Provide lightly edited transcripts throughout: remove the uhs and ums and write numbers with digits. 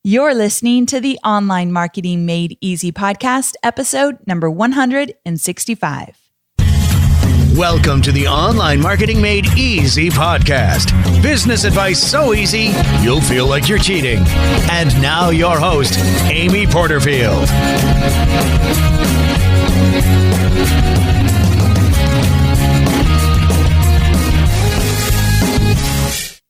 You're listening to the Online Marketing Made Easy podcast, episode number 165. Welcome to the Online Marketing Made Easy podcast. Business advice so easy, you'll feel like you're cheating. And now your host, Amy Porterfield.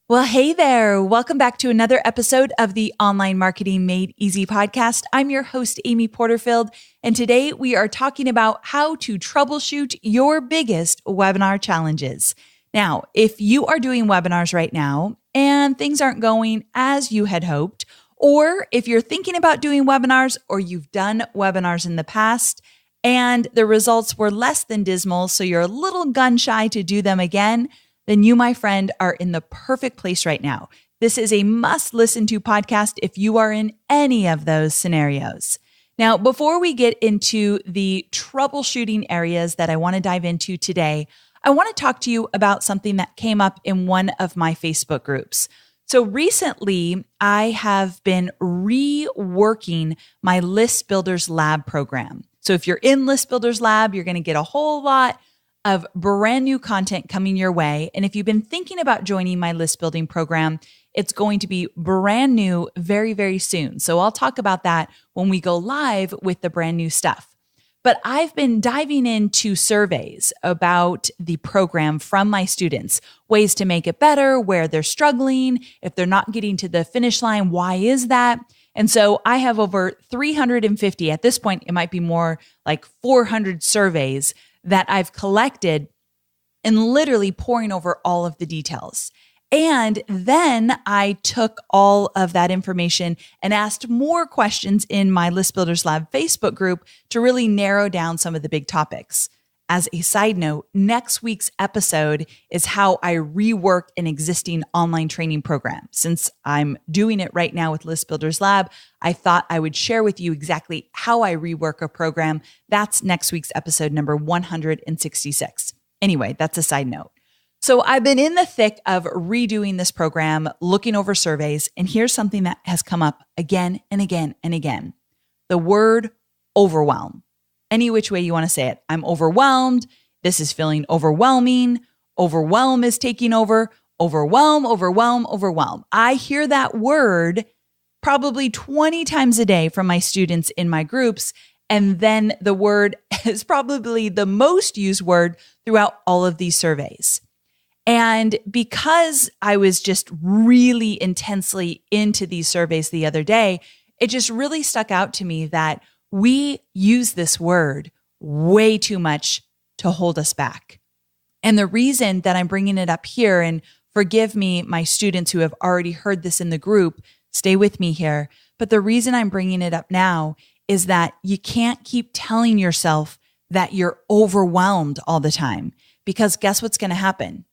Well, hey there. Welcome back to another episode of the Online Marketing Made Easy podcast. I'm your host, Amy Porterfield, and today we are talking about how to troubleshoot your biggest webinar challenges. Now, if you are doing webinars right now and things aren't going as you had hoped, or if you're thinking about doing webinars or you've done webinars in the past and the results were less than dismal, so you're a little gun shy to do them again, then you, my friend, are in the perfect place right now. This is a must listen to podcast if you are in any of those scenarios. Now, before we get into the troubleshooting areas that I want to dive into today, I want to talk to you about something that came up in one of my Facebook groups. So recently, I have been reworking my List Builders Lab program. So if you're in List Builders Lab, you're going to get a whole lot of brand new content coming your way. And if you've been thinking about joining my list building program, it's going to be brand new very, very soon. So I'll talk about that when we go live with the brand new stuff. But I've been diving into surveys about the program from my students, ways to make it better, where they're struggling, if they're not getting to the finish line, why is that? And so I have over 350, at this point, it might be more like 400 surveys that I've collected and literally pouring over all of the details. And then I took all of that information and asked more questions in my List Builders Lab Facebook group to really narrow down some of the big topics. As a side note, next week's episode is how I rework an existing online training program. Since I'm doing it right now with List Builders Lab, I thought I would share with you exactly how I rework a program. That's next week's episode number 166. Anyway, that's a side note. So I've been in the thick of redoing this program, looking over surveys, and here's something that has come up again and again and again. The word overwhelm. Any which way you want to say it. I'm overwhelmed. This is feeling overwhelming. Overwhelm is taking over. Overwhelm, overwhelm, overwhelm. I hear that word probably 20 times a day from my students in my groups. And then the word is probably the most used word throughout all of these surveys. And because I was just really intensely into these surveys the other day, it just really stuck out to me that we use this word way too much to hold us back. And the reason that I'm bringing it up here, and forgive me, my students who have already heard this in the group, stay with me here. But the reason I'm bringing it up now is that you can't keep telling yourself that you're overwhelmed all the time, because guess what's going to happen?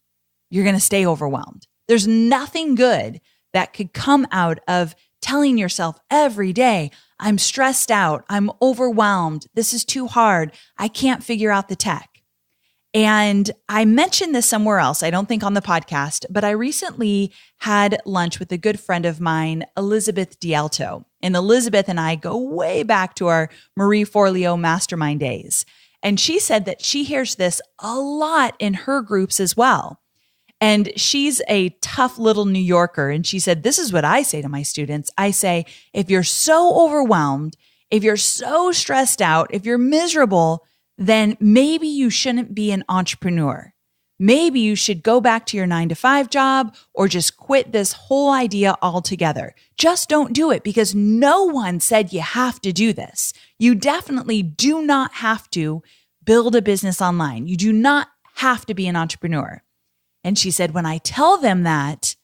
You're going to stay overwhelmed. There's nothing good that could come out of telling yourself every day, I'm stressed out, I'm overwhelmed, this is too hard, I can't figure out the tech. And I mentioned this somewhere else, I don't think on the podcast, but I recently had lunch with a good friend of mine, Elizabeth D'Alto. And Elizabeth and I go way back to our Marie Forleo mastermind days. And she said that she hears this a lot in her groups as well. And she's a tough little New Yorker. And she said, this is what I say to my students. I say, if you're so overwhelmed, if you're so stressed out, if you're miserable, then maybe you shouldn't be an entrepreneur. Maybe you should go back to your 9-to-5 job or just quit this whole idea altogether. Just don't do it, because no one said you have to do this. You definitely do not have to build a business online. You do not have to be an entrepreneur. And she said, when I tell them that,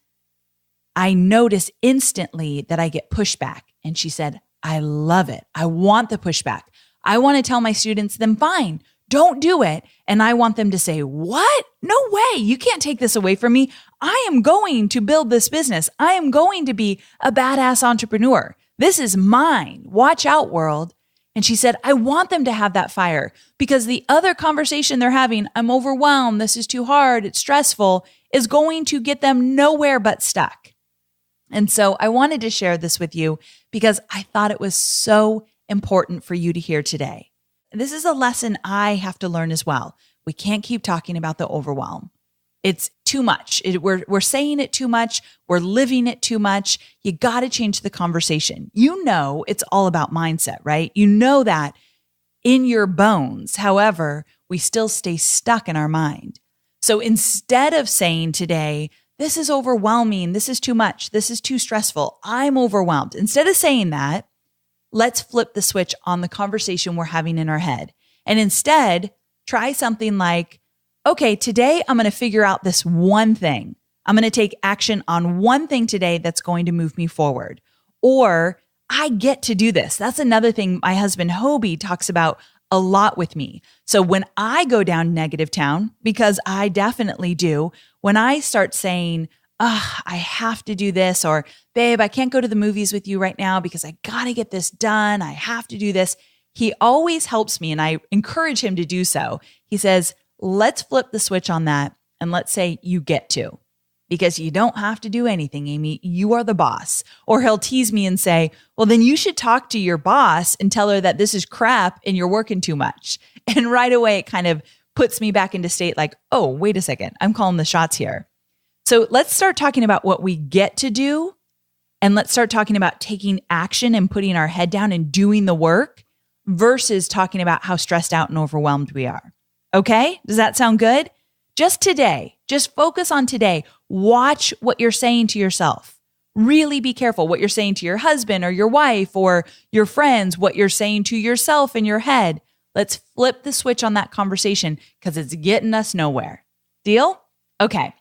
I notice instantly that I get pushback. And she said, I love it. I want the pushback. I want to tell my students, then fine, don't do it. And I want them to say, what? No way. You can't take this away from me. I am going to build this business. I am going to be a badass entrepreneur. This is mine. Watch out, world. And she said, I want them to have that fire, because the other conversation they're having, I'm overwhelmed, this is too hard, it's stressful, is going to get them nowhere but stuck. And so I wanted to share this with you because I thought it was so important for you to hear today. This is a lesson I have to learn as well. We can't keep talking about the overwhelm. It's too much. We're saying it too much. We're living it too much. You got to change the conversation. You know, it's all about mindset, right? You know that in your bones. However, we still stay stuck in our mind. So instead of saying today, this is overwhelming, this is too much, this is too stressful, I'm overwhelmed. Instead of saying that, let's flip the switch on the conversation we're having in our head. And instead, try something like, okay, today I'm going to figure out this one thing. I'm going to take action on one thing today that's going to move me forward. Or I get to do this. That's another thing my husband Hobie talks about a lot with me. So when I go down negative town, because I definitely do, when I start saying, I have to do this, or babe, I can't go to the movies with you right now because I got to get this done. I have to do this. He always helps me, and I encourage him to do so. He says, let's flip the switch on that and let's say you get to, because you don't have to do anything, Amy. You are the boss. Or he'll tease me and say, well, then you should talk to your boss and tell her that this is crap and you're working too much. And right away, it kind of puts me back into state like, oh, wait a second, I'm calling the shots here. So let's start talking about what we get to do. And let's start talking about taking action and putting our head down and doing the work versus talking about how stressed out and overwhelmed we are. Okay? Does that sound good? Just today, just focus on today. Watch what you're saying to yourself. Really be careful what you're saying to your husband or your wife or your friends, what you're saying to yourself in your head. Let's flip the switch on that conversation because it's getting us nowhere. Deal? Okay.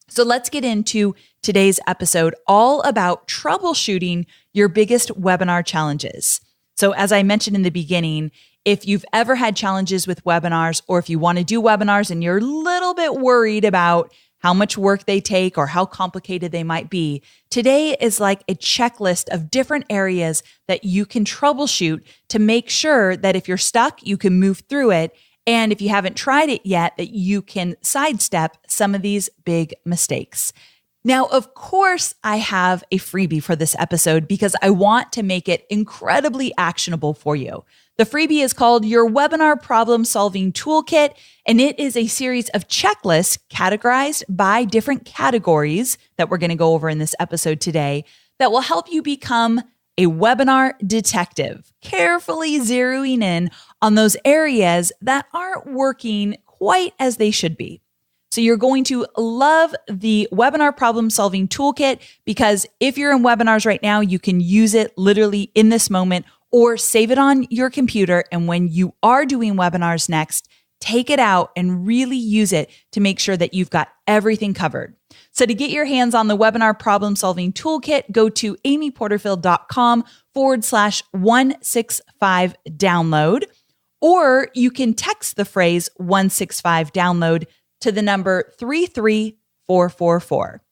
So let's get into today's episode all about troubleshooting your biggest webinar challenges. So as I mentioned in the beginning, if you've ever had challenges with webinars, or if you want to do webinars and you're a little bit worried about how much work they take or how complicated they might be, today is like a checklist of different areas that you can troubleshoot to make sure that if you're stuck, you can move through it. And if you haven't tried it yet, that you can sidestep some of these big mistakes. Now, of course, I have a freebie for this episode because I want to make it incredibly actionable for you. The freebie is called Your Webinar Problem Solving Toolkit, and it is a series of checklists categorized by different categories that we're going to go over in this episode today that will help you become a webinar detective, carefully zeroing in on those areas that aren't working quite as they should be. So you're going to love the Webinar Problem Solving Toolkit because if you're in webinars right now, you can use it literally in this moment or save it on your computer. And when you are doing webinars next, take it out and really use it to make sure that you've got everything covered. So to get your hands on the Webinar Problem Solving Toolkit, go to amyporterfield.com/165 download, or you can text the phrase 165 download to the number 33444.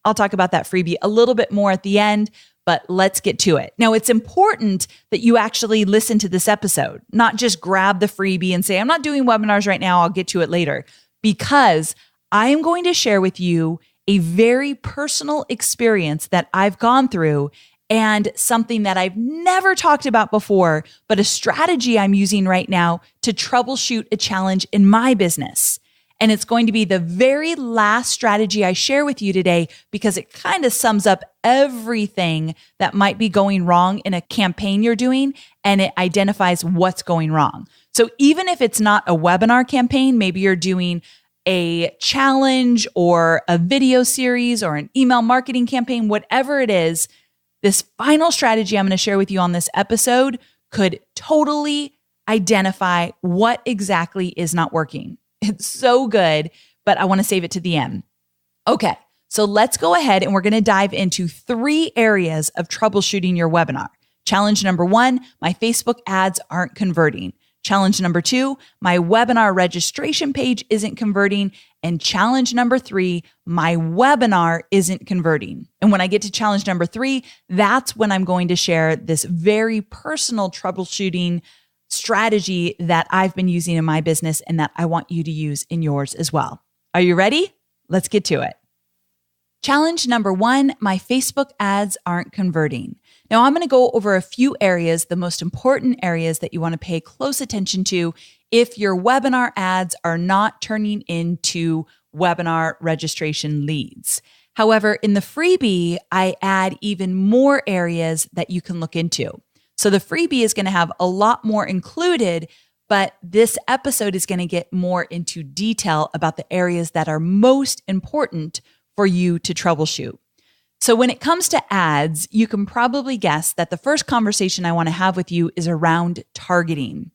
I'll talk about that freebie a little bit more at the end, but let's get to it. Now, it's important that you actually listen to this episode, not just grab the freebie and say, I'm not doing webinars right now, I'll get to it later, because I am going to share with you a very personal experience that I've gone through and something that I've never talked about before, but a strategy I'm using right now to troubleshoot a challenge in my business. And it's going to be the very last strategy I share with you today because it kind of sums up everything that might be going wrong in a campaign you're doing, and it identifies what's going wrong. So even if it's not a webinar campaign, maybe you're doing a challenge or a video series or an email marketing campaign, whatever it is, this final strategy I'm going to share with you on this episode could totally identify what exactly is not working. It's so good, but I want to save it to the end. Okay, so let's go ahead and we're going to dive into 3 areas of troubleshooting your webinar. Challenge number 1, my Facebook ads aren't converting. Challenge number 2, my webinar registration page isn't converting. And challenge number 3, my webinar isn't converting. And when I get to challenge number 3, that's when I'm going to share this very personal troubleshooting strategy that I've been using in my business and that I want you to use in yours as well. Are you ready? Let's get to it. Challenge number 1, my Facebook ads aren't converting. Now I'm going to go over a few areas, the most important areas that you want to pay close attention to if your webinar ads are not turning into webinar registration leads. However, in the freebie, I add even more areas that you can look into. So the freebie is going to have a lot more included, but this episode is going to get more into detail about the areas that are most important for you to troubleshoot. So when it comes to ads, you can probably guess that the first conversation I want to have with you is around targeting.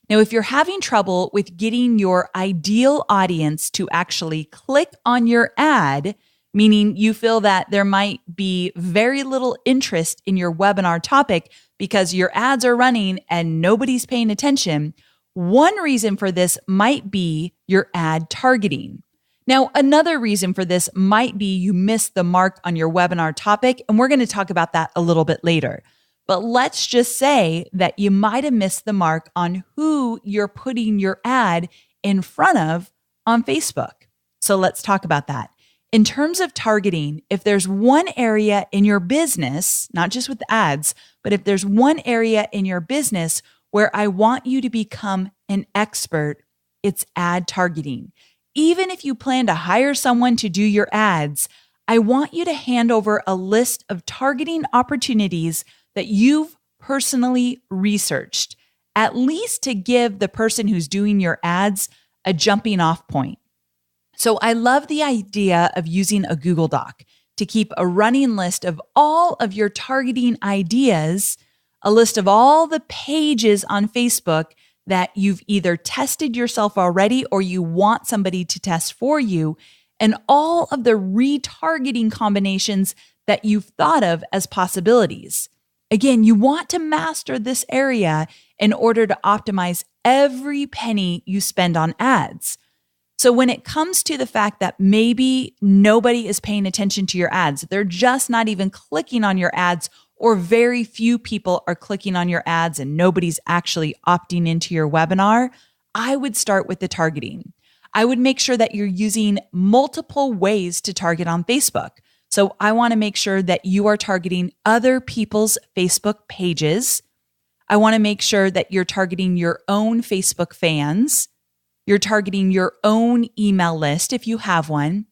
Now, if you're having trouble with getting your ideal audience to actually click on your ad, meaning you feel that there might be very little interest in your webinar topic because your ads are running and nobody's paying attention, one reason for this might be your ad targeting. Now, another reason for this might be you missed the mark on your webinar topic, and we're going to talk about that a little bit later. But let's just say that you might have missed the mark on who you're putting your ad in front of on Facebook. So let's talk about that. In terms of targeting, if there's one area in your business, not just with ads, but if there's one area in your business where I want you to become an expert, it's ad targeting. Even if you plan to hire someone to do your ads, I want you to hand over a list of targeting opportunities that you've personally researched, at least to give the person who's doing your ads a jumping off point. So I love the idea of using a Google Doc to keep a running list of all of your targeting ideas, a list of all the pages on Facebook that you've either tested yourself already or you want somebody to test for you, and all of the retargeting combinations that you've thought of as possibilities. Again, you want to master this area in order to optimize every penny you spend on ads. So when it comes to the fact that maybe nobody is paying attention to your ads, they're just not even clicking on your ads, or very few people are clicking on your ads and nobody's actually opting into your webinar, I would start with the targeting. I would make sure that you're using multiple ways to target on Facebook. So I want to make sure that you are targeting other people's Facebook pages. I want to make sure that you're targeting your own Facebook fans. You're targeting your own email list if you have one.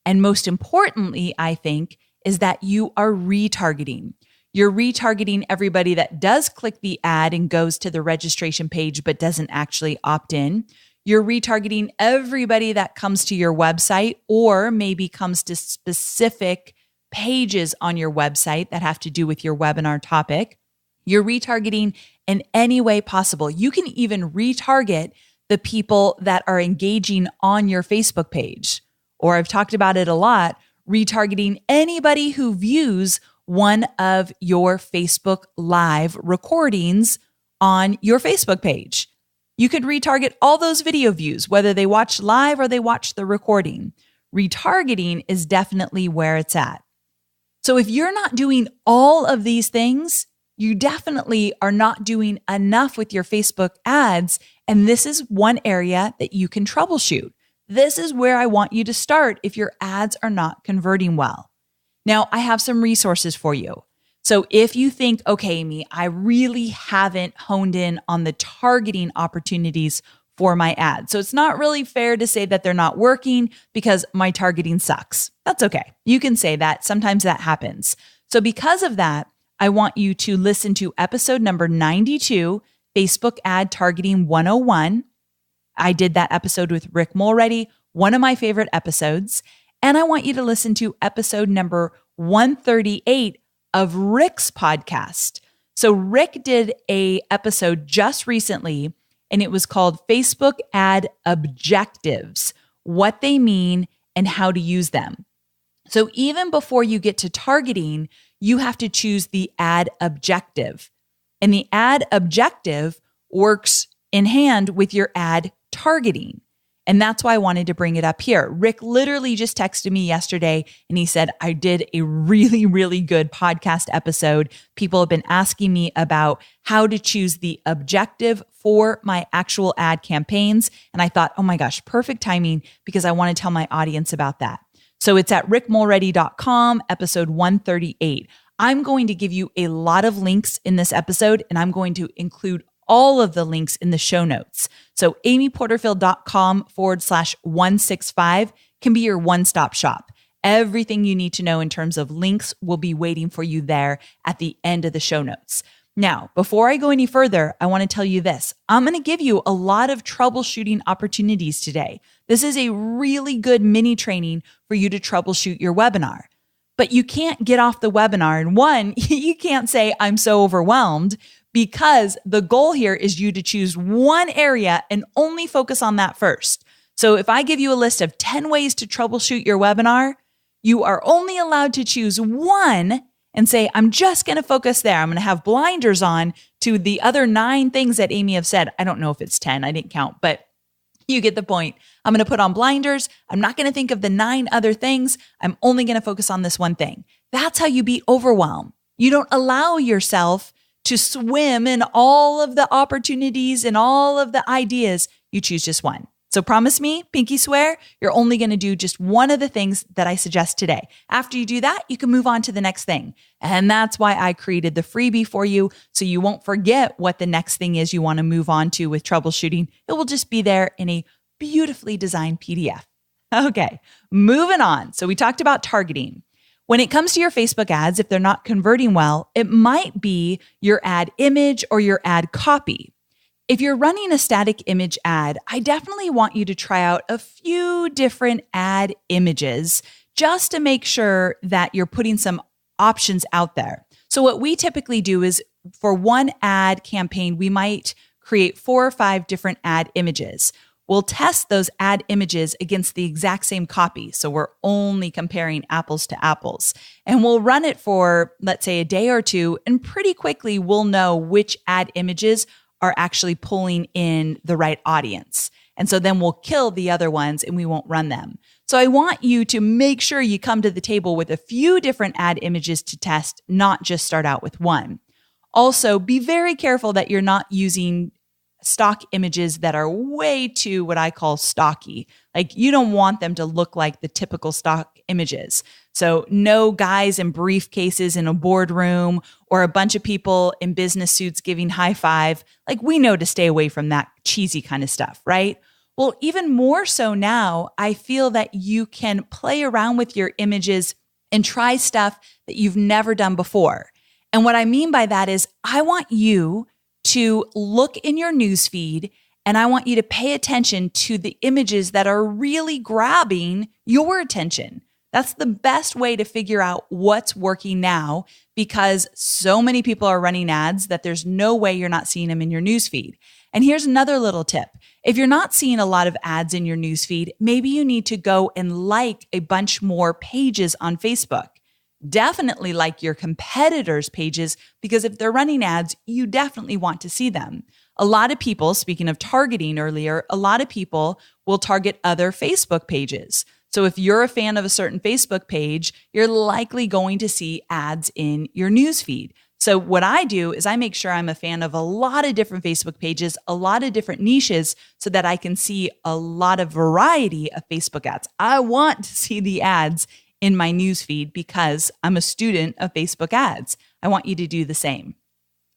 And most importantly, I think, is that you are retargeting. You're retargeting everybody that does click the ad and goes to the registration page but doesn't actually opt in. You're retargeting everybody that comes to your website or maybe comes to specific pages on your website that have to do with your webinar topic. You're retargeting in any way possible. You can even retarget the people that are engaging on your Facebook page. Or I've talked about it a lot, retargeting anybody who views one of your Facebook Live recordings on your Facebook page. You could retarget all those video views, whether they watch live or they watch the recording. Retargeting is definitely where it's at. So if you're not doing all of these things, you definitely are not doing enough with your Facebook ads. And this is one area that you can troubleshoot. This is where I want you to start if your ads are not converting well. Now, I have some resources for you. So if you think, okay, Amy, I really haven't honed in on the targeting opportunities for my ads. So it's not really fair to say that they're not working because my targeting sucks. That's okay. You can say that. Sometimes that happens. So because of that, I want you to listen to episode number 92, Facebook Ad Targeting 101. I did that episode with Rick Mulready, one of my favorite episodes. And I want you to listen to episode number 138 of Rick's podcast. So Rick did an episode just recently, and it was called Facebook Ad Objectives, what they mean and how to use them. So even before you get to targeting, you have to choose the ad objective. And the ad objective works in hand with your ad targeting. And that's why I wanted to bring it up here. Rick literally just texted me yesterday and he said, I did a really, really good podcast episode. People have been asking me about how to choose the objective for my actual ad campaigns. And I thought, oh my gosh, perfect timing because I want to tell my audience about that. So it's at rickmulready.com, episode 138. I'm going to give you a lot of links in this episode, and I'm going to include all of the links in the show notes. So amyporterfield.com/165 can be your one-stop shop. Everything you need to know in terms of links will be waiting for you there at the end of the show notes. Now, before I go any further, I want to tell you this. I'm going to give you a lot of troubleshooting opportunities today. This is a really good mini training for you to troubleshoot your webinar. But you can't get off the webinar. And one, you can't say, I'm so overwhelmed, because the goal here is you to choose one area and only focus on that first. So if I give you a list of 10 ways to troubleshoot your webinar, you are only allowed to choose one and say, I'm just going to focus there. I'm going to have blinders on to the other 9 things that Amy have said. I don't know if it's 10. I didn't count, but you get the point. I'm going to put on blinders. I'm not going to think of the 9 other things. I'm only going to focus on this one thing. That's how you beat overwhelm. You don't allow yourself to swim in all of the opportunities and all of the ideas. You choose just one. So promise me, pinky swear, you're only going to do just one of the things that I suggest today. After you do that, you can move on to the next thing. And that's why I created the freebie for you, so you won't forget what the next thing is you want to move on to with troubleshooting. It will just be there in a beautifully designed PDF. Okay, moving on. So we talked about targeting. When it comes to your Facebook ads, if they're not converting well, it might be your ad image or your ad copy. If you're running a static image ad, I definitely want you to try out a few different ad images just to make sure that you're putting some options out there. So what we typically do is, for one ad campaign, we might create 4 or 5 different ad images. We'll test those ad images against the exact same copy. So we're only comparing apples to apples. And we'll run it for, let's say, a day or two, and pretty quickly we'll know which ad images are actually pulling in the right audience. And so then we'll kill the other ones and we won't run them. So I want you to make sure you come to the table with a few different ad images to test, not just start out with one. Also, be very careful that you're not using stock images that are way too what I call stocky. Like, you don't want them to look like the typical stock images. So no guys in briefcases in a boardroom or a bunch of people in business suits giving high five. Like, we know to stay away from that cheesy kind of stuff, right? Well, even more so now, I feel that you can play around with your images and try stuff that you've never done before. And what I mean by that is, I want you to look in your newsfeed, and I want you to pay attention to the images that are really grabbing your attention. That's the best way to figure out what's working now, because so many people are running ads that there's no way you're not seeing them in your newsfeed. And here's another little tip. If you're not seeing a lot of ads in your newsfeed, maybe you need to go and like a bunch more pages on Facebook. Definitely like your competitors' pages, because if they're running ads, you definitely want to see them. A lot of people, speaking of targeting earlier, a lot of people will target other Facebook pages. So if you're a fan of a certain Facebook page, you're likely going to see ads in your newsfeed. So what I do is I make sure I'm a fan of a lot of different Facebook pages, a lot of different niches, so that I can see a lot of variety of Facebook ads. I want to see the ads in my newsfeed because I'm a student of Facebook ads. I want you to do the same.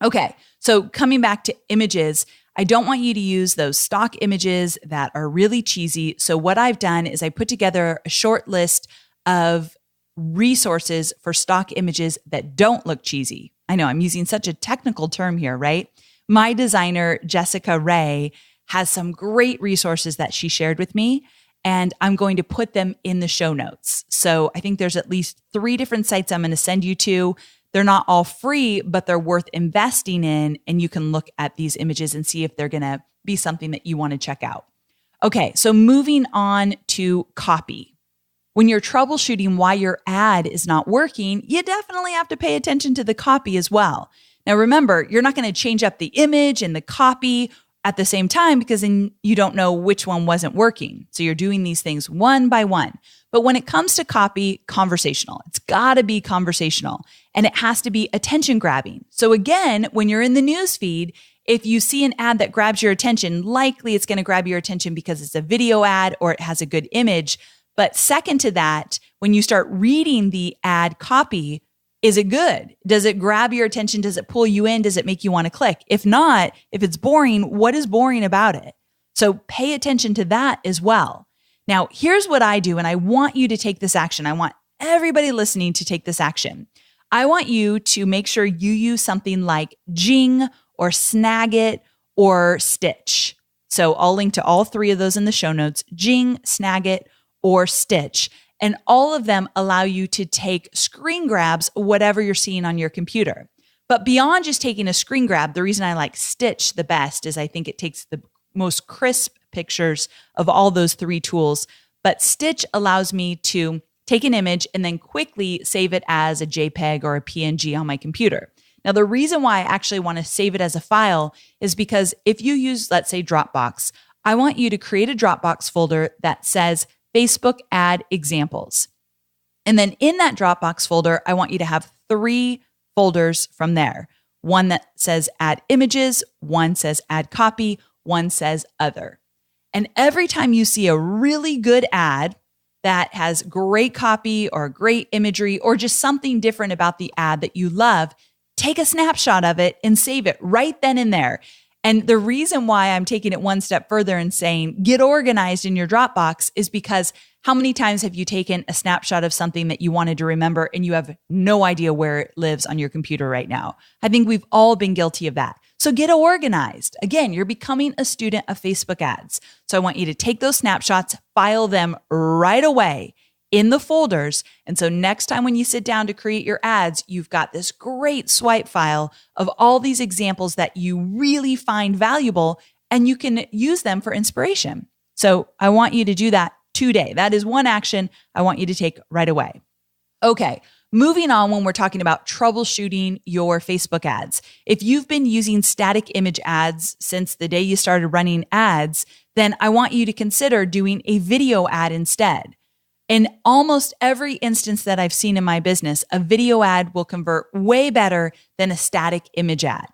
Okay, so coming back to images, I don't want you to use those stock images that are really cheesy. So what I've done is I put together a short list of resources for stock images that don't look cheesy. I know I'm using such a technical term here, right? My designer, Jessica Ray, has some great resources that she shared with me, and I'm going to put them in the show notes. So I think there's at least 3 different sites I'm going to send you to. They're not all free, but they're worth investing in, and you can look at these images and see if they're going to be something that you want to check out. Okay, so moving on to copy. When you're troubleshooting why your ad is not working, you definitely have to pay attention to the copy as well. Now remember, you're not going to change up the image and the copy at the same time, because then you don't know which one wasn't working. So you're doing these things one by one. But when it comes to copy, conversational. It's got to be conversational, and it has to be attention grabbing. So again, when you're in the newsfeed, if you see an ad that grabs your attention, likely it's going to grab your attention because it's a video ad or it has a good image. But second to that, when you start reading the ad copy, is it good? Does it grab your attention? Does it pull you in? Does it make you want to click? If not, if it's boring, what is boring about it? So pay attention to that as well. Now, here's what I do, and I want you to take this action. I want everybody listening to take this action. I want you to make sure you use something like Jing or Snagit or Stitch. So I'll link to all three of those in the show notes, Jing, Snagit, or Stitch. And all of them allow you to take screen grabs, whatever you're seeing on your computer. But beyond just taking a screen grab, the reason I like Stitch the best is I think it takes the most crisp pictures of all those three tools. But Stitch allows me to take an image and then quickly save it as a JPEG or a PNG on my computer. Now, the reason why I actually want to save it as a file is because if you use, let's say, Dropbox, I want you to create a Dropbox folder that says Facebook ad examples. And then in that Dropbox folder, I want you to have 3 folders from there. One that says add images, one says add copy, one says other. And every time you see a really good ad that has great copy or great imagery or just something different about the ad that you love, take a snapshot of it and save it right then and there. And the reason why I'm taking it one step further and saying get organized in your Dropbox is because how many times have you taken a snapshot of something that you wanted to remember and you have no idea where it lives on your computer right now? I think we've all been guilty of that. So get organized. Again, you're becoming a student of Facebook ads. So I want you to take those snapshots, file them right away in the folders. And so next time when you sit down to create your ads, you've got this great swipe file of all these examples that you really find valuable and you can use them for inspiration. So I want you to do that today. That is one action I want you to take right away. Okay. Moving on when we're talking about troubleshooting your Facebook ads. If you've been using static image ads since the day you started running ads, then I want you to consider doing a video ad instead. In almost every instance that I've seen in my business, a video ad will convert way better than a static image ad.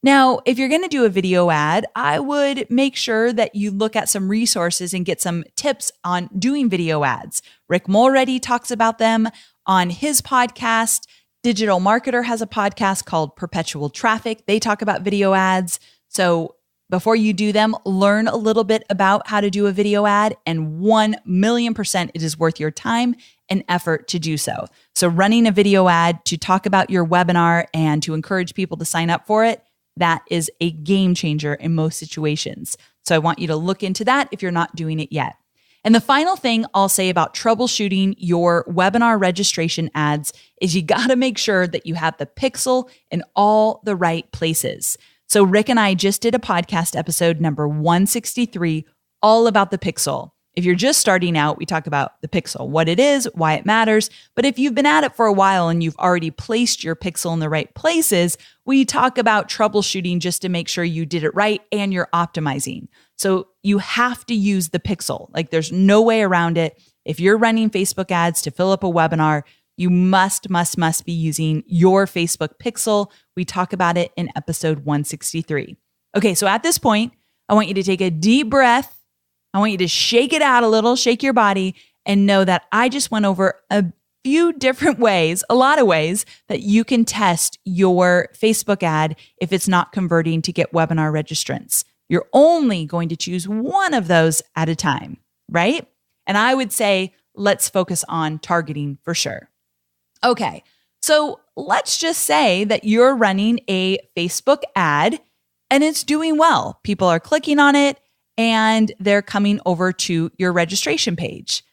Now, if you're going to do a video ad, I would make sure that you look at some resources and get some tips on doing video ads. Rick Mulready talks about them on his podcast. Digital Marketer has a podcast called Perpetual Traffic. They talk about video ads. So before you do them, learn a little bit about how to do a video ad, and 1,000,000% it is worth your time and effort to do so. So running a video ad to talk about your webinar and to encourage people to sign up for it, that is a game changer in most situations. So I want you to look into that if you're not doing it yet. And the final thing I'll say about troubleshooting your webinar registration ads is you got to make sure that you have the pixel in all the right places. So Rick and I just did a podcast episode number 163 all about the pixel. If you're just starting out, we talk about the pixel, what it is, why it matters. But if you've been at it for a while and you've already placed your pixel in the right places, we talk about troubleshooting just to make sure you did it right and you're optimizing. So you have to use the pixel. Like there's no way around it. If you're running Facebook ads to fill up a webinar, you must be using your Facebook pixel. We talk about it in episode 163. Okay, so at this point, I want you to take a deep breath. I want you to shake it out a little, shake your body, and know that I just went over a few different ways, a lot of ways that you can test your Facebook ad if it's not converting to get webinar registrants. You're only going to choose one of those at a time, right? And I would say, let's focus on targeting for sure. Okay, so let's just say that you're running a Facebook ad and it's doing well. People are clicking on it and they're coming over to your registration page.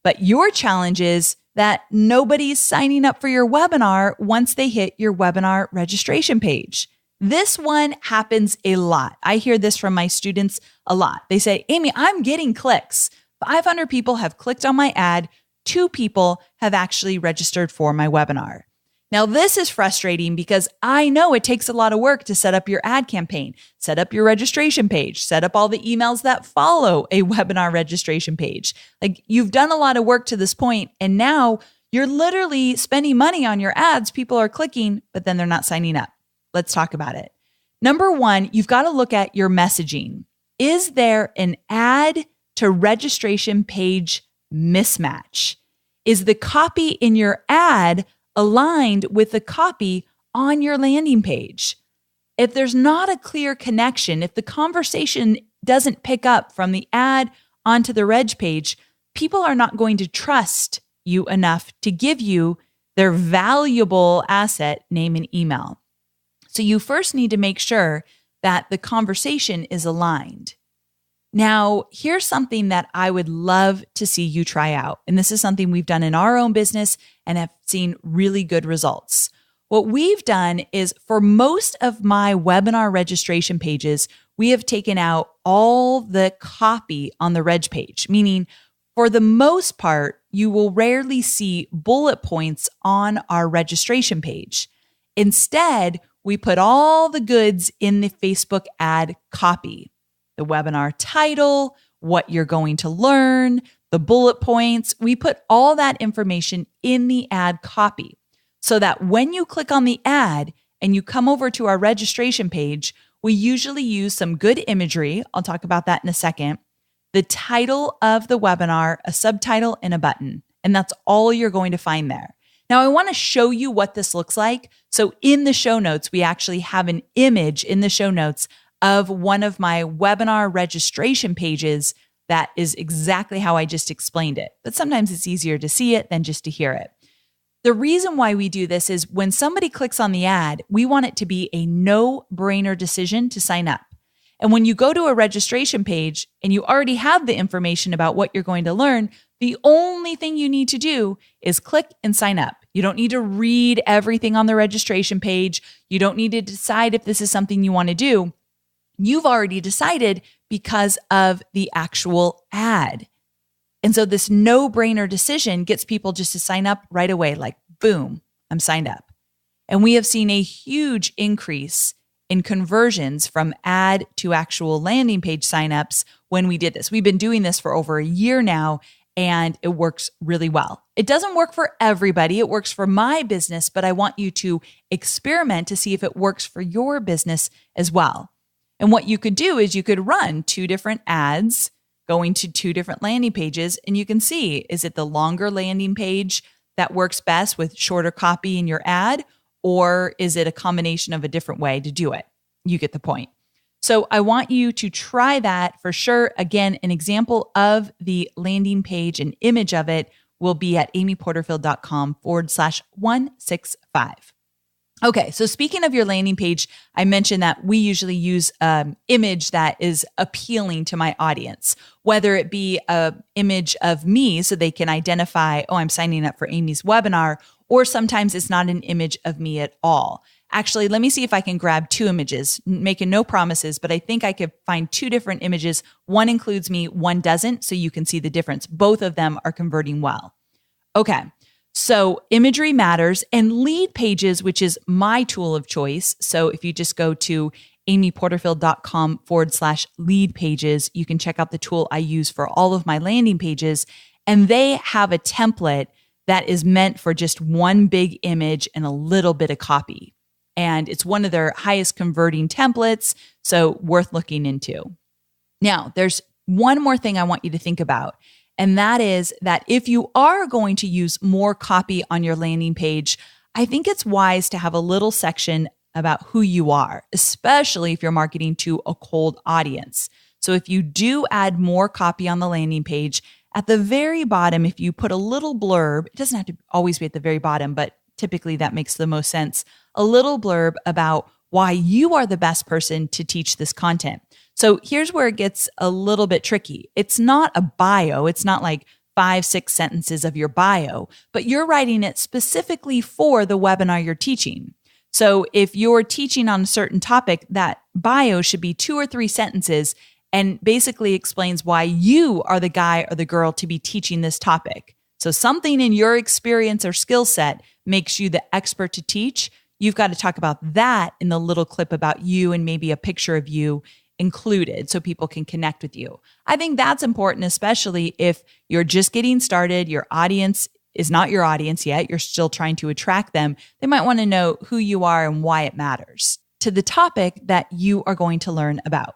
But your challenge is that nobody's signing up for your webinar once they hit your webinar registration page. This one happens a lot. I hear this from my students a lot. They say, Amy, I'm getting clicks. 500 people have clicked on my ad. 2 people have actually registered for my webinar. Now, this is frustrating because I know it takes a lot of work to set up your ad campaign, set up your registration page, set up all the emails that follow a webinar registration page. Like you've done a lot of work to this point, and now you're literally spending money on your ads. People are clicking, but then they're not signing up. Let's talk about it. Number 1, you've got to look at your messaging. Is there an ad to registration page mismatch? Is the copy in your ad aligned with the copy on your landing page? If there's not a clear connection, if the conversation doesn't pick up from the ad onto the reg page, people are not going to trust you enough to give you their valuable asset, name and email. So you first need to make sure that the conversation is aligned. Now, here's something that I would love to see you try out. And this is something we've done in our own business and have seen really good results. What we've done is for most of my webinar registration pages, we have taken out all the copy on the reg page, meaning for the most part, you will rarely see bullet points on our registration page. Instead, we put all the goods in the Facebook ad copy, the webinar title, what you're going to learn, the bullet points. We put all that information in the ad copy so that when you click on the ad and you come over to our registration page, we usually use some good imagery. I'll talk about that in a second. The title of the webinar, a subtitle, and a button. And that's all you're going to find there. Now, I want to show you what this looks like. So in the show notes, we actually have an image in the show notes of one of my webinar registration pages that is exactly how I just explained it. But sometimes it's easier to see it than just to hear it. The reason why we do this is when somebody clicks on the ad, we want it to be a no-brainer decision to sign up. And when you go to a registration page and you already have the information about what you're going to learn, the only thing you need to do is click and sign up. You don't need to read everything on the registration page. You don't need to decide if this is something you want to do. You've already decided because of the actual ad. And so this no-brainer decision gets people just to sign up right away, like, boom, I'm signed up. And we have seen a huge increase in conversions from ad to actual landing page signups when we did this. We've been doing this for over a year now, and it works really well. It doesn't work for everybody. It works for my business, but I want you to experiment to see if it works for your business as well. And what you could do is you could run 2 different ads going to 2 different landing pages, and you can see, is it the longer landing page that works best with shorter copy in your ad, or is it a combination of a different way to do it? You get the point. So I want you to try that for sure. Again, an example of the landing page, an image of it will be at amyporterfield.com/165. Okay, so speaking of your landing page, I mentioned that we usually use an image that is appealing to my audience, whether it be an image of me so they can identify, oh, I'm signing up for Amy's webinar, or sometimes it's not an image of me at all. Actually, let me see if I can grab 2 images, making no promises, but I think I could find 2 different images. One includes me, one doesn't, so you can see the difference. Both of them are converting well. Okay. So imagery matters, and lead pages, which is my tool of choice. So if you just go to amyporterfield.com/lead pages, you can check out the tool I use for all of my landing pages. And they have a template that is meant for just one big image and a little bit of copy. And it's one of their highest converting templates, so worth looking into. Now, there's one more thing I want you to think about. And that is that if you are going to use more copy on your landing page, I think it's wise to have a little section about who you are, especially if you're marketing to a cold audience. So if you do add more copy on the landing page, at the very bottom, if you put a little blurb, it doesn't have to always be at the very bottom, but typically that makes the most sense, a little blurb about why you are the best person to teach this content. So here's where it gets a little bit tricky. It's not a bio. It's not like 5-6 sentences of your bio, but you're writing it specifically for the webinar you're teaching. So if you're teaching on a certain topic, that bio should be 2 or 3 sentences and basically explains why you are the guy or the girl to be teaching this topic. So something in your experience or skill set makes you the expert to teach. You've got to talk about that in the little clip about you and maybe a picture of you included so people can connect with you. I think that's important, especially if you're just getting started, your audience is not your audience yet, you're still trying to attract them. They might want to know who you are and why it matters to the topic that you are going to learn about.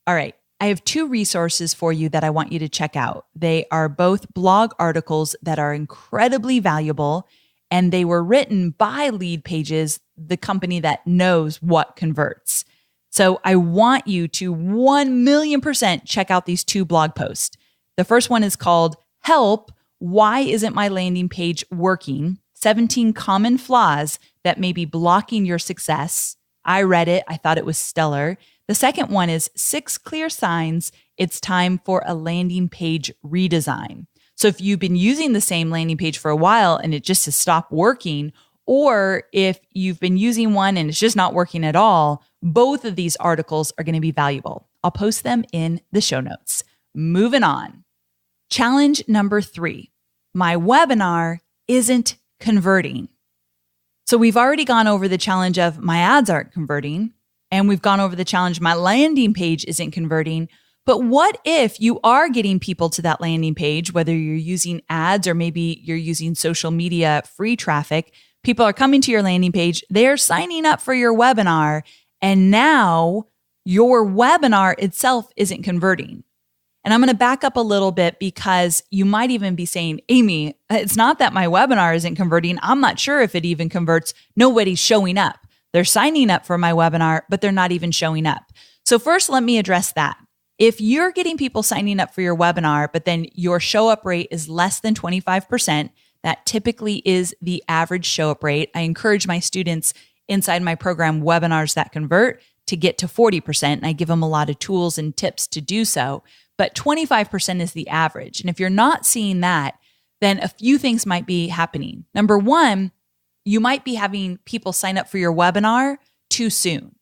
All right, I have two resources for you that I want you to check out. They are both blog articles that are incredibly valuable, and they were written by Lead Pages, the company that knows what converts. So I want you to 1,000,000% check out these two blog posts. The first one is called Help, Why Isn't My Landing Page Working? 17 Common Flaws That May Be Blocking Your Success. I read it. I thought it was stellar. The second one is 6 Clear Signs It's Time for a Landing Page Redesign. So if you've been using the same landing page for a while and it just has stopped working, or if you've been using one and it's just not working at all, both of these articles are going to be valuable. I'll post them in the show notes. Moving on. Challenge number 3. My webinar isn't converting. So we've already gone over the challenge of my ads aren't converting, and we've gone over the challenge my landing page isn't converting. But what if you are getting people to that landing page, whether you're using ads or maybe you're using social media free traffic? People are coming to your landing page, they're signing up for your webinar, and now your webinar itself isn't converting. And I'm going to back up a little bit because you might even be saying, Amy, it's not that my webinar isn't converting. I'm not sure if it even converts. Nobody's showing up. They're signing up for my webinar, but they're not even showing up. So first, let me address that. If you're getting people signing up for your webinar, but then your show up rate is less than 25%, that typically is the average show up rate. I encourage my students inside my program, Webinars That Convert, to get to 40%. And I give them a lot of tools and tips to do so. But 25% is the average. And if you're not seeing that, then a few things might be happening. Number one, you might be having people sign up for your webinar too soon.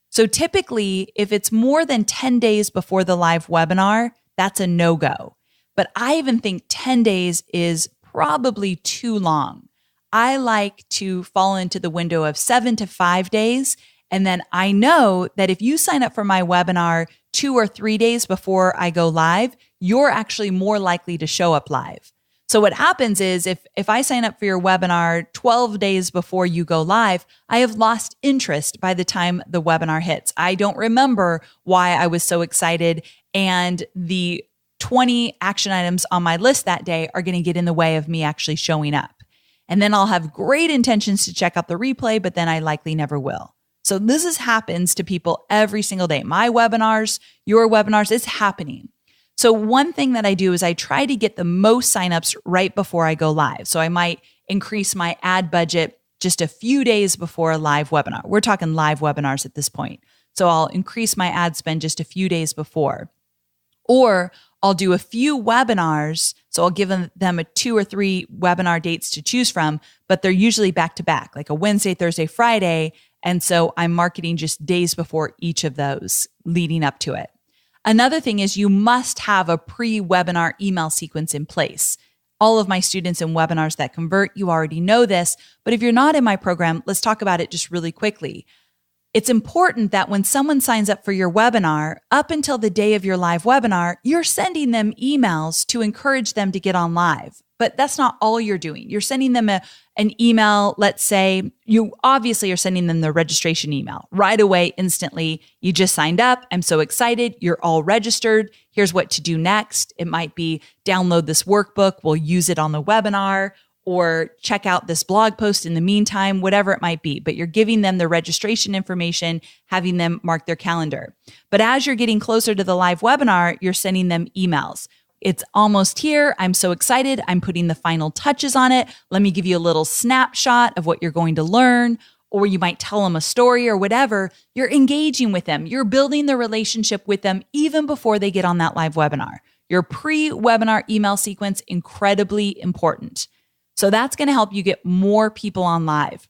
So typically, if it's more than 10 days before the live webinar, that's a no-go. But I even think 10 days is probably too long. I like to fall into the window of 7 to 5 days. And then I know that if you sign up for my webinar 2 or 3 days before I go live, you're actually more likely to show up live. So what happens is if I sign up for your webinar 12 days before you go live, I have lost interest by the time the webinar hits. I don't remember why I was so excited, and the 20 action items on my list that day are going to get in the way of me actually showing up. And then I'll have great intentions to check out the replay, but then I likely never will. So this happens to people every single day. My webinars, your webinars, it's happening. So one thing that I do is I try to get the most signups right before I go live. So I might increase my ad budget just a few days before a live webinar. We're talking live webinars at this point. So I'll increase my ad spend just a few days before. Or I'll do a few webinars. So I'll give them a 2 or 3 webinar dates to choose from, but they're usually back to back, like a Wednesday, Thursday, Friday. And so I'm marketing just days before each of those leading up to it. Another thing is you must have a pre-webinar email sequence in place. All of my students in Webinars That Convert, you already know this, but if you're not in my program, let's talk about it just really quickly. It's important that when someone signs up for your webinar, up until the day of your live webinar, you're sending them emails to encourage them to get on live. But that's not all you're doing. You're sending them an email. Let's say you obviously are sending them the registration email right away, instantly. You just signed up. I'm so excited. You're all registered. Here's what to do next. It might be download this workbook. We'll use it on the webinar, or check out this blog post in the meantime, whatever it might be. But you're giving them the registration information, having them mark their calendar. But as you're getting closer to the live webinar, you're sending them emails. It's almost here. I'm so excited. I'm putting the final touches on it. Let me give you a little snapshot of what you're going to learn. Or you might tell them a story or whatever. You're engaging with them. You're building the relationship with them even before they get on that live webinar. Your pre-webinar email sequence, incredibly important. So that's going to help you get more people on live.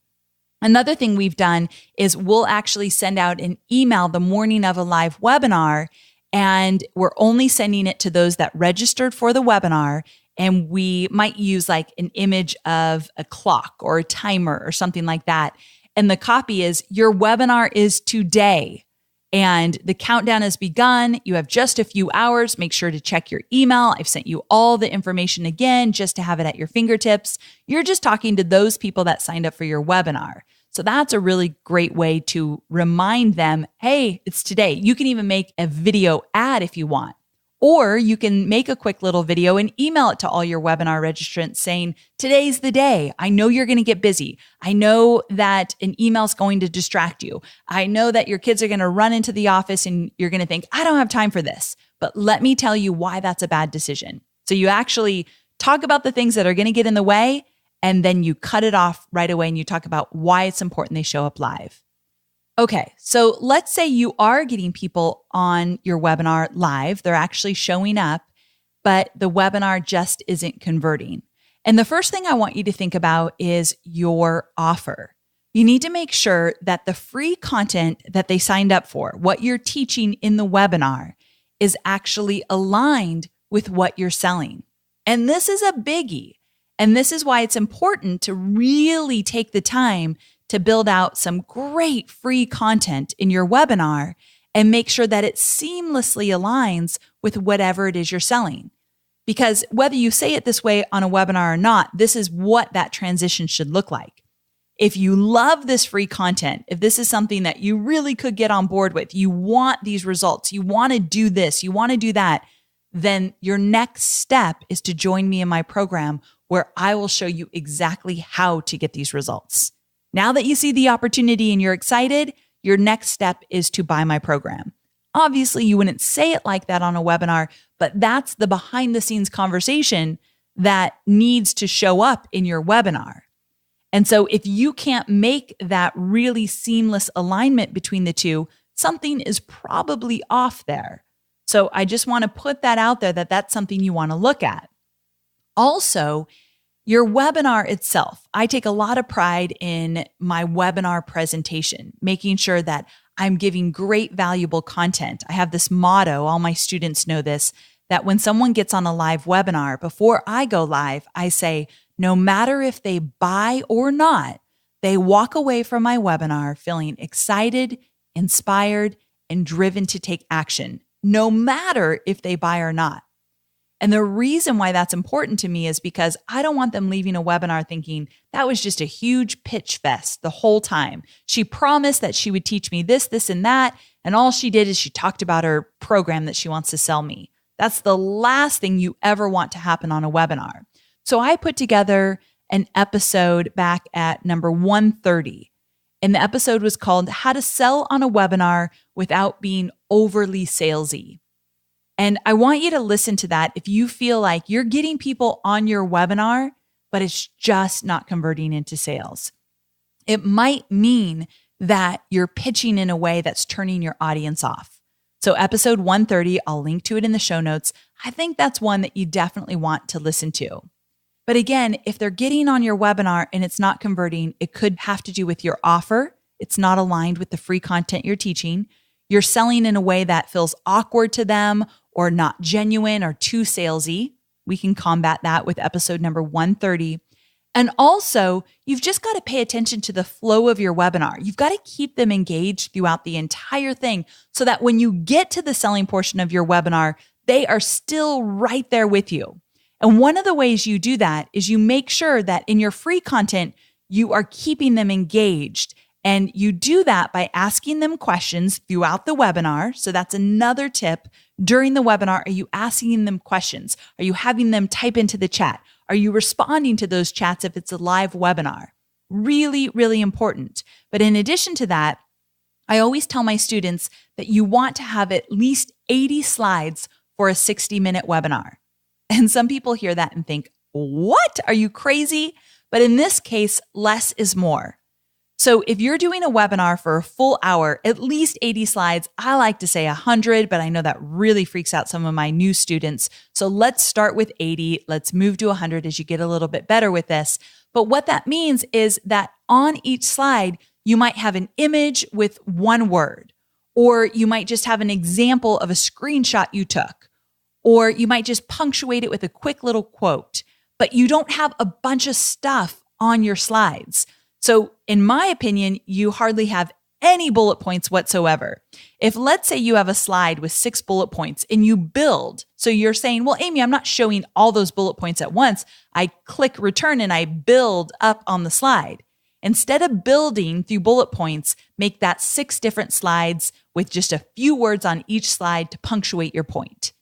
Another thing we've done is we'll actually send out an email the morning of a live webinar, and we're only sending it to those that registered for the webinar. And we might use like an image of a clock or a timer or something like that. And the copy is, your webinar is today, and the countdown has begun. You have just a few hours. Make sure to check your email. I've sent you all the information again, just to have it at your fingertips. You're just talking to those people that signed up for your webinar. So that's a really great way to remind them, hey, it's today. You can even make a video ad if you want. Or you can make a quick little video and email it to all your webinar registrants saying, today's the day. I know you're going to get busy. I know that an email is going to distract you. I know that your kids are going to run into the office and you're going to think, I don't have time for this. But let me tell you why that's a bad decision. So you actually talk about the things that are going to get in the way, and then you cut it off right away and you talk about why it's important they show up live. Okay, so let's say you are getting people on your webinar live. They're actually showing up, but the webinar just isn't converting. And the first thing I want you to think about is your offer. You need to make sure that the free content that they signed up for, what you're teaching in the webinar, is actually aligned with what you're selling. And this is a biggie. And this is why it's important to really take the time to build out some great free content in your webinar and make sure that it seamlessly aligns with whatever it is you're selling. Because whether you say it this way on a webinar or not, this is what that transition should look like. If you love this free content, if this is something that you really could get on board with, you want these results, you want to do this, you want to do that, then your next step is to join me in my program where I will show you exactly how to get these results. Now that you see the opportunity and you're excited, your next step is to buy my program. Obviously, you wouldn't say it like that on a webinar, but that's the behind the scenes conversation that needs to show up in your webinar. And so if you can't make that really seamless alignment between the two, something is probably off there. So I just want to put that out there that that's something you want to look at. Also, your webinar itself. I take a lot of pride in my webinar presentation, making sure that I'm giving great, valuable content. I have this motto, all my students know this, that when someone gets on a live webinar, before I go live, I say, no matter if they buy or not, they walk away from my webinar feeling excited, inspired, and driven to take action, no matter if they buy or not. And the reason why that's important to me is because I don't want them leaving a webinar thinking that was just a huge pitch fest the whole time. She promised that she would teach me this, this, and that. And all she did is she talked about her program that she wants to sell me. That's the last thing you ever want to happen on a webinar. So I put together an episode back at number 130. And the episode was called How to Sell on a Webinar Without Being Overly Salesy. And I want you to listen to that if you feel like you're getting people on your webinar, but it's just not converting into sales. It might mean that you're pitching in a way that's turning your audience off. So episode 130, I'll link to it in the show notes. I think that's one that you definitely want to listen to. But again, if they're getting on your webinar and it's not converting, it could have to do with your offer. It's not aligned with the free content you're teaching. You're selling in a way that feels awkward to them or not genuine or too salesy. We can combat that with episode number 130. And also, you've just got to pay attention to the flow of your webinar. You've got to keep them engaged throughout the entire thing so that when you get to the selling portion of your webinar, they are still right there with you. And one of the ways you do that is you make sure that in your free content, you are keeping them engaged. And you do that by asking them questions throughout the webinar. So that's another tip. During the webinar, are you asking them questions? Are you having them type into the chat? Are you responding to those chats if it's a live webinar? Really, really important. But in addition to that, I always tell my students that you want to have at least 80 slides for a 60-minute webinar. And some people hear that and think, what? Are you crazy? But in this case, less is more. So if you're doing a webinar for a full hour, at least 80 slides, I like to say 100, but I know that really freaks out some of my new students. So let's start with 80. Let's move to 100 as you get a little bit better with this. But what that means is that on each slide, you might have an image with one word, or you might just have an example of a screenshot you took, or you might just punctuate it with a quick little quote, but you don't have a bunch of stuff on your slides. So in my opinion, you hardly have any bullet points whatsoever. If let's say you have a slide with 6 bullet points and you build, so you're saying, well, Amy, I'm not showing all those bullet points at once. I click return and I build up on the slide. Instead of building through bullet points, make that 6 different slides with just a few words on each slide to punctuate your point.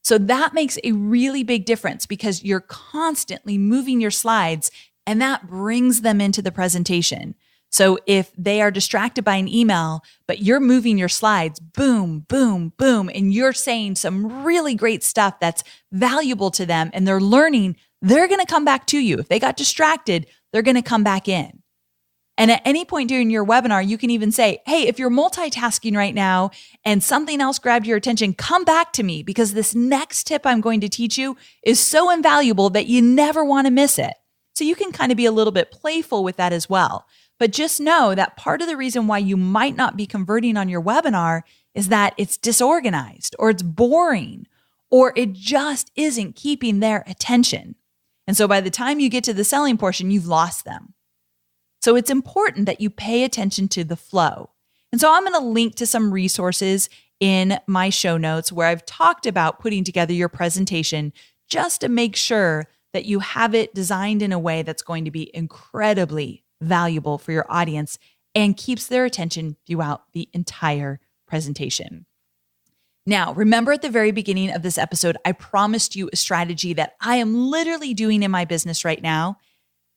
So that makes a really big difference because you're constantly moving your slides and that brings them into the presentation. So if they are distracted by an email, but you're moving your slides, boom, boom, boom, and you're saying some really great stuff that's valuable to them and they're learning, they're going to come back to you. If they got distracted, they're going to come back in. And at any point during your webinar, you can even say, hey, if you're multitasking right now and something else grabbed your attention, come back to me because this next tip I'm going to teach you is so invaluable that you never want to miss it. So you can kind of be a little bit playful with that as well. But just know that part of the reason why you might not be converting on your webinar is that it's disorganized or it's boring or it just isn't keeping their attention. And so by the time you get to the selling portion, you've lost them. So it's important that you pay attention to the flow. And so I'm going to link to some resources in my show notes where I've talked about putting together your presentation just to make sure that you have it designed in a way that's going to be incredibly valuable for your audience and keeps their attention throughout the entire presentation. Now, remember at the very beginning of this episode, I promised you a strategy that I am literally doing in my business right now.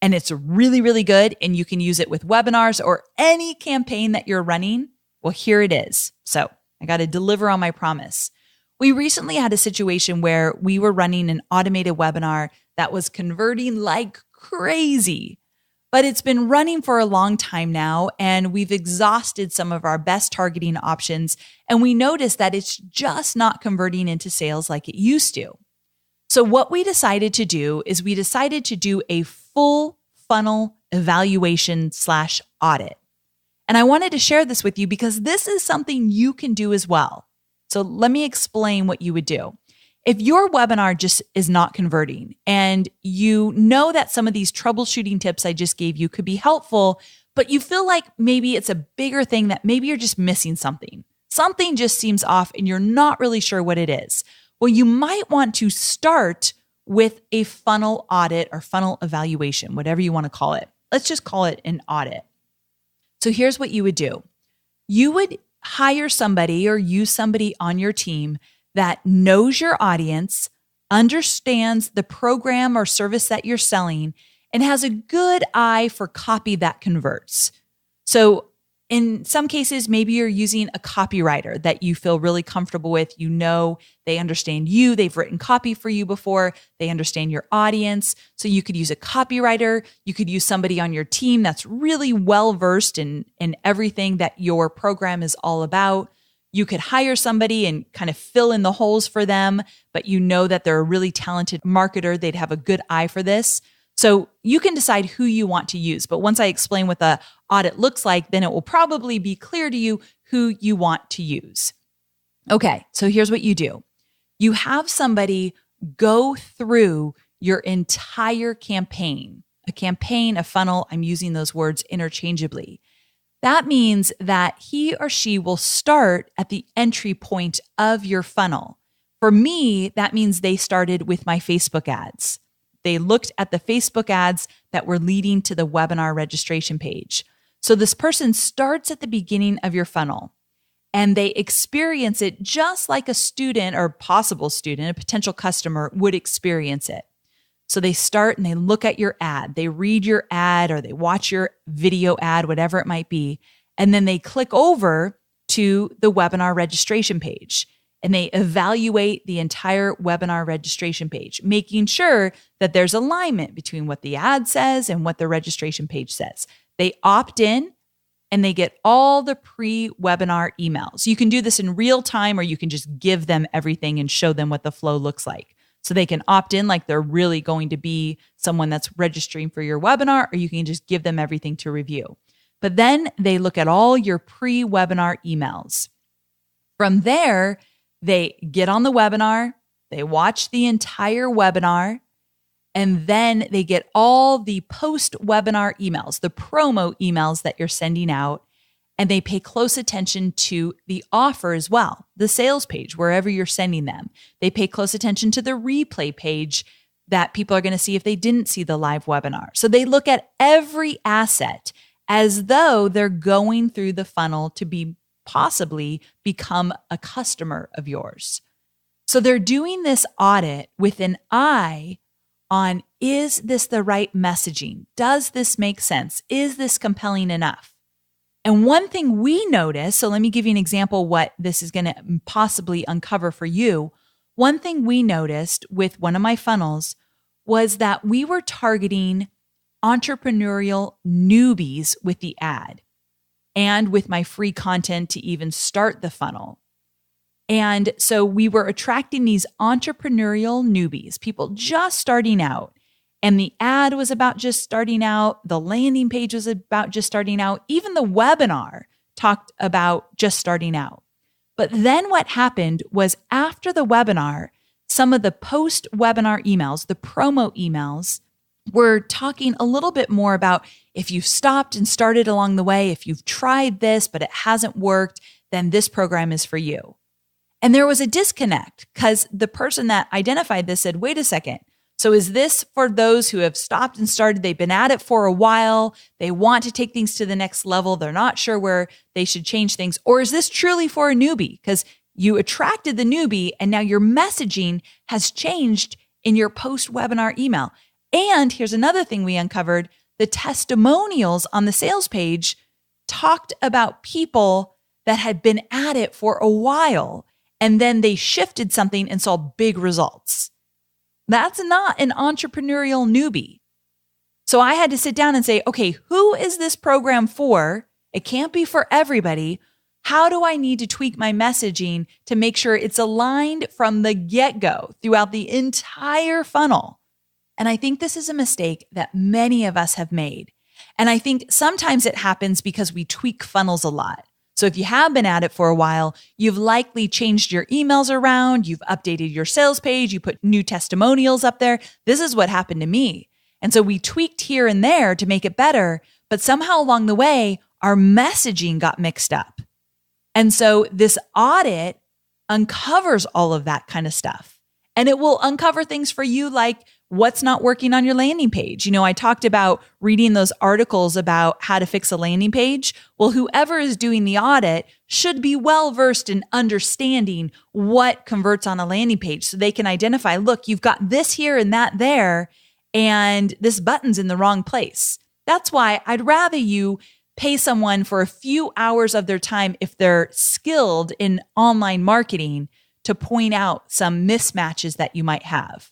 And it's really, really good. And you can use it with webinars or any campaign that you're running. Well, here it is. So I got to deliver on my promise. We recently had a situation where we were running an automated webinar that was converting like crazy. But it's been running for a long time now, and we've exhausted some of our best targeting options, and we noticed that it's just not converting into sales like it used to. So what we decided to do is we decided to do a full funnel evaluation/audit. And I wanted to share this with you because this is something you can do as well. So let me explain what you would do. If your webinar just is not converting and you know that some of these troubleshooting tips I just gave you could be helpful, but you feel like maybe it's a bigger thing that maybe you're just missing something. Something just seems off and you're not really sure what it is. Well, you might want to start with a funnel audit or funnel evaluation, whatever you want to call it. Let's just call it an audit. So here's what you would do. You would hire somebody or use somebody on your team that knows your audience, understands the program or service that you're selling, and has a good eye for copy that converts. So in some cases, maybe you're using a copywriter that you feel really comfortable with. You know, they understand you. They've written copy for you before. They understand your audience. So you could use a copywriter. You could use somebody on your team that's really well-versed in everything that your program is all about. You could hire somebody and kind of fill in the holes for them, but you know that they're a really talented marketer. They'd have a good eye for this. So you can decide who you want to use. But once I explain what the audit looks like, then it will probably be clear to you who you want to use. Okay, so here's what you do. You have somebody go through your entire campaign. A campaign, a funnel, I'm using those words interchangeably. That means that he or she will start at the entry point of your funnel. For me, that means they started with my Facebook ads. They looked at the Facebook ads that were leading to the webinar registration page. So this person starts at the beginning of your funnel and they experience it just like a student or possible student, a potential customer would experience it. So they start and they look at your ad, they read your ad or they watch your video ad, whatever it might be. And then they click over to the webinar registration page and they evaluate the entire webinar registration page, making sure that there's alignment between what the ad says and what the registration page says. They opt in and they get all the pre-webinar emails. You can do this in real time or you can just give them everything and show them what the flow looks like. So they can opt in like they're really going to be someone that's registering for your webinar, or you can just give them everything to review. But then they look at all your pre-webinar emails. From there, they get on the webinar, they watch the entire webinar, and then they get all the post-webinar emails, the promo emails that you're sending out, and they pay close attention to the offer as well, the sales page, wherever you're sending them. They pay close attention to the replay page that people are going to see if they didn't see the live webinar. So they look at every asset as though they're going through the funnel to be possibly become a customer of yours. So they're doing this audit with an eye on, is this the right messaging? Does this make sense? Is this compelling enough? And one thing we noticed, so let me give you an example what this is going to possibly uncover for you. One thing we noticed with one of my funnels was that we were targeting entrepreneurial newbies with the ad and with my free content to even start the funnel. And so we were attracting these entrepreneurial newbies, people just starting out. And the ad was about just starting out. The landing page was about just starting out. Even the webinar talked about just starting out. But then what happened was after the webinar, some of the post-webinar emails, the promo emails, were talking a little bit more about if you've stopped and started along the way, if you've tried this, but it hasn't worked, then this program is for you. And there was a disconnect because the person that identified this said, wait a second. So is this for those who have stopped and started? They've been at it for a while. They want to take things to the next level. They're not sure where they should change things. Or is this truly for a newbie? Because you attracted the newbie and now your messaging has changed in your post-webinar email. And here's another thing we uncovered. The testimonials on the sales page talked about people that had been at it for a while, and then they shifted something and saw big results. That's not an entrepreneurial newbie. So I had to sit down and say, okay, who is this program for? It can't be for everybody. How do I need to tweak my messaging to make sure it's aligned from the get-go throughout the entire funnel? And I think this is a mistake that many of us have made. And I think sometimes it happens because we tweak funnels a lot. So if you have been at it for a while, you've likely changed your emails around, you've updated your sales page, you put new testimonials up there. This is what happened to me. And so we tweaked here and there to make it better, but somehow along the way, our messaging got mixed up. And so this audit uncovers all of that kind of stuff. And it will uncover things for you like what's not working on your landing page. You know, I talked about reading those articles about how to fix a landing page. Well, whoever is doing the audit should be well-versed in understanding what converts on a landing page so they can identify, look, you've got this here and that there, and this button's in the wrong place. That's why I'd rather you pay someone for a few hours of their time if they're skilled in online marketing to point out some mismatches that you might have.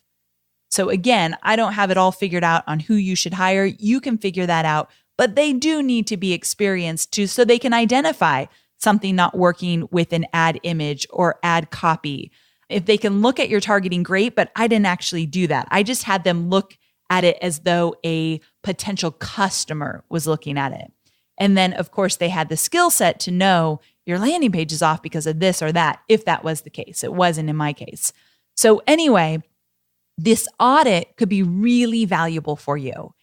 So again, I don't have it all figured out on who you should hire. You can figure that out, but they do need to be experienced too, so they can identify something not working with an ad image or ad copy. If they can look at your targeting, great, but I didn't actually do that. I just had them look at it as though a potential customer was looking at it. And then, of course, they had the skill set to know your landing page is off because of this or that, if that was the case. It wasn't in my case. So anyway, this audit could be really valuable for you.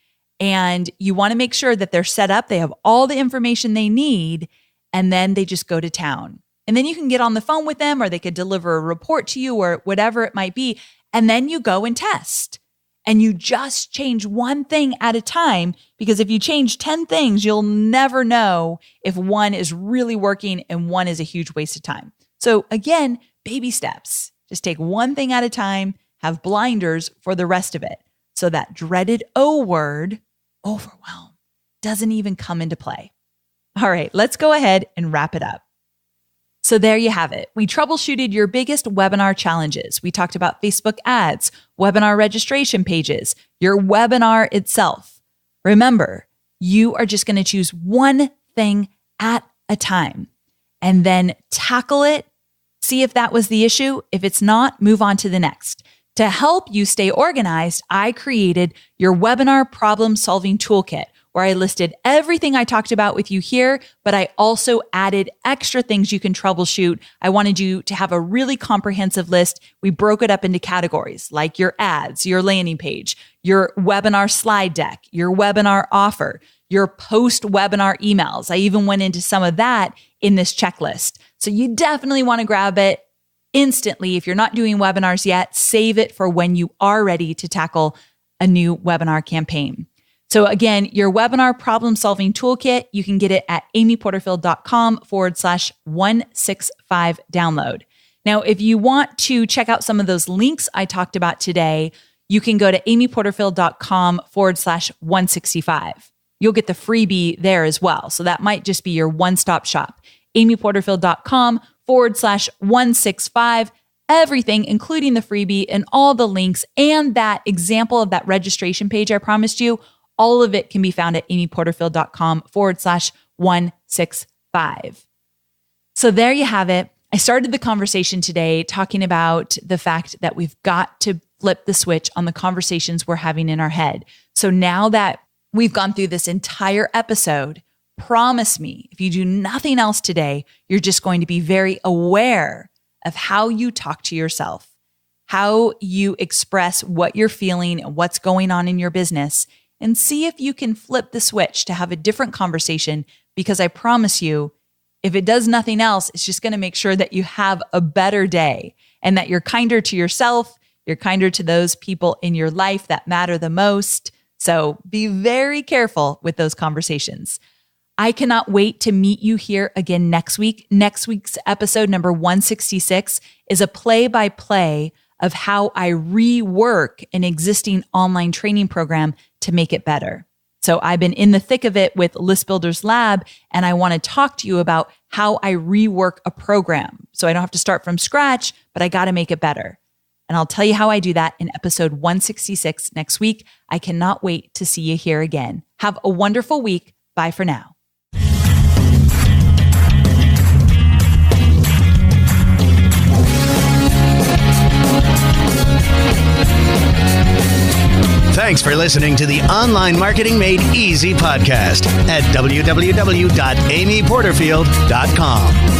And you want to make sure that they're set up, they have all the information they need, and then they just go to town. And then you can get on the phone with them, or they could deliver a report to you or whatever it might be. And then you go and test. And you just change one thing at a time, because if you change 10 things, you'll never know if one is really working and one is a huge waste of time. So again, baby steps. Just take one thing at a time, have blinders for the rest of it. So that dreaded O word, overwhelm, doesn't even come into play. All right, let's go ahead and wrap it up. So there you have it. We troubleshooted your biggest webinar challenges. We talked about Facebook ads, webinar registration pages, your webinar itself. Remember, you are just going to choose one thing at a time and then tackle it. See if that was the issue. If it's not, move on to the next. To help you stay organized, I created your webinar problem-solving toolkit, where I listed everything I talked about with you here, but I also added extra things you can troubleshoot. I wanted you to have a really comprehensive list. We broke it up into categories like your ads, your landing page, your webinar slide deck, your webinar offer, your post-webinar emails. I even went into some of that in this checklist. So you definitely want to grab it. instantly. If you're not doing webinars yet, save it for when you are ready to tackle a new webinar campaign. So again, your webinar problem solving toolkit, you can get it at amyporterfield.com/165 download. Now, if you want to check out some of those links I talked about today, you can go to amyporterfield.com/165. You'll get the freebie there as well. So that might just be your one-stop shop. amyporterfield.com/165. Everything, including the freebie and all the links and that example of that registration page I promised you, all of it can be found at amyporterfield.com/165. So there you have it. I started the conversation today talking about the fact that we've got to flip the switch on the conversations we're having in our head. So now that we've gone through this entire episode, promise me, if you do nothing else today, you're just going to be very aware of how you talk to yourself, how you express what you're feeling and what's going on in your business, and see if you can flip the switch to have a different conversation, because I promise you, if it does nothing else, it's just going to make sure that you have a better day and that you're kinder to yourself, you're kinder to those people in your life that matter the most. So be very careful with those conversations. I cannot wait to meet you here again next week. Next week's episode, number 166, is a play-by-play of how I rework an existing online training program to make it better. So I've been in the thick of it with List Builders Lab, and I want to talk to you about how I rework a program. So I don't have to start from scratch, but I got to make it better. And I'll tell you how I do that in episode 166 next week. I cannot wait to see you here again. Have a wonderful week. Bye for now. Thanks for listening to the Online Marketing Made Easy podcast at www.amyporterfield.com.